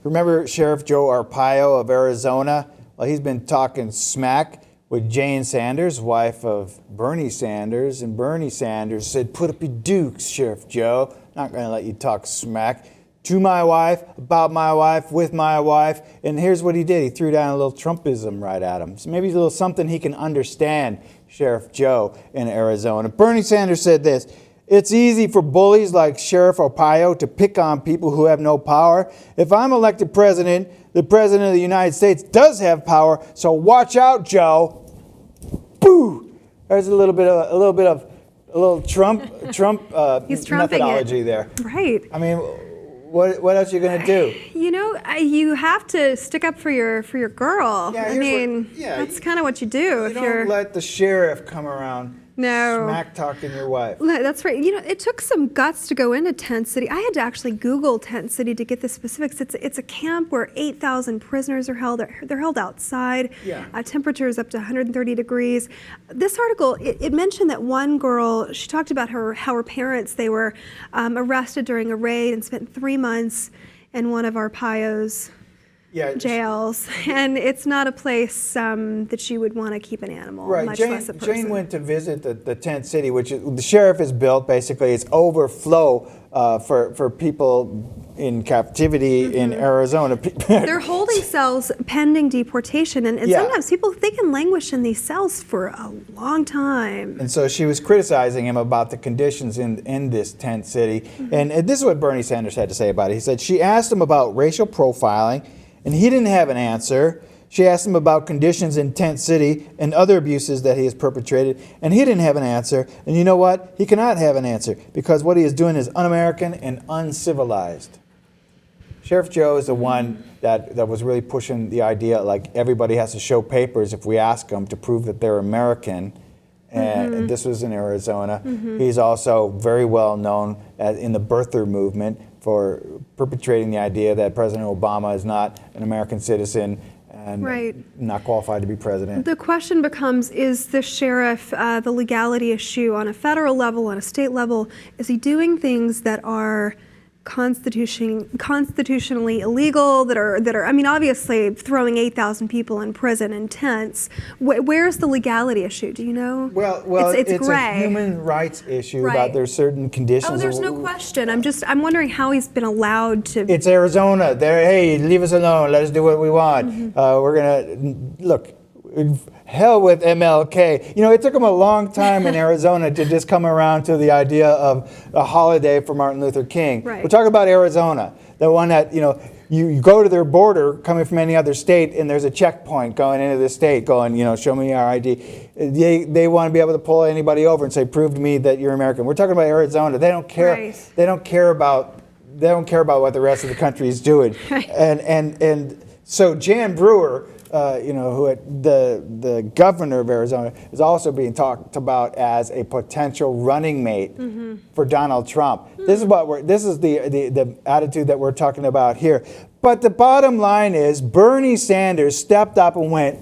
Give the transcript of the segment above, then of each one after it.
Remember Sheriff Joe Arpaio of Arizona? Well, he's been talking smack with Jane Sanders, wife of Bernie Sanders, and Bernie Sanders said, "Put up your dukes, Sheriff Joe. Not going to let you talk smack to my wife, about my wife, with my wife." And here's what he did. He threw down a little Trumpism right at him. So maybe a little something he can understand, Sheriff Joe in Arizona. Bernie Sanders said this: "It's easy for bullies like Sheriff Arpaio to pick on people who have no power. If I'm elected president, the president of the United States does have power, so watch out, Joe." Boo! There's a little Trump He's methodology it. there. Right. I mean, what else are you going to do? You know, you have to stick up for your girl. Yeah, I mean, that's kind of what you do. You don't let the sheriff come around smack talking your wife. That's right. You know, it took some guts to go into Tent City. I had to actually Google Tent City to get the specifics. It's a camp where 8,000 prisoners are held. They're held outside. Yeah. Temperatures up to 130 degrees. This article, it mentioned that one girl, she talked about how her parents, they were arrested during a raid and spent 3 months in one of Arpaio's jails, and it's not a place that you would want to keep an animal, much less a person. Jane went to visit the Tent City, which the sheriff has built. Basically, it's overflow for people in captivity in Arizona. They're holding cells pending deportation, and sometimes people, they can languish in these cells for a long time. And so she was criticizing him about the conditions in this Tent City, and this is what Bernie Sanders had to say about it. He said, "She asked him about racial profiling, and he didn't have an answer. She asked him about conditions in Tent City and other abuses that he has perpetrated, and he didn't have an answer. And you know what? He cannot have an answer because what he is doing is un-American and uncivilized." Sheriff Joe is the one that was really pushing the idea like everybody has to show papers if we ask them to prove that they're American. And this was in Arizona. He's also very well known in the birther movement for perpetrating the idea that President Obama is not an American citizen and not qualified to be president. The question becomes, is the sheriff, the legality issue on a federal level, on a state level, is he doing things that are constitutionally illegal, that are I mean, obviously throwing 8,000 people in prison in tents. Where's the legality issue? Do you know? Well, it's gray. A human rights issue about there's certain conditions. Oh, there's no question. I'm wondering how he's been allowed to. It's Arizona. Hey, leave us alone. Let us do what we want. We're gonna look. Hell with MLK. You know, it took them a long time in Arizona to just come around to the idea of a holiday for Martin Luther King. Right. We're talking about Arizona, the one that, you go to their border coming from any other state and there's a checkpoint going into the state going, show me your ID. They want to be able to pull anybody over and say, prove to me that you're American. We're talking about Arizona. They don't care. Right. They don't care about what the rest of the country is doing. Right. And so Jan Brewer, the governor of Arizona, is also being talked about as a potential running mate for Donald Trump. This is the attitude that we're talking about here. But the bottom line is Bernie Sanders stepped up and went,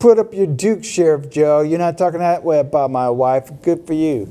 "Put up your Duke, Sheriff Joe. You're not talking that way about my wife. Good for you."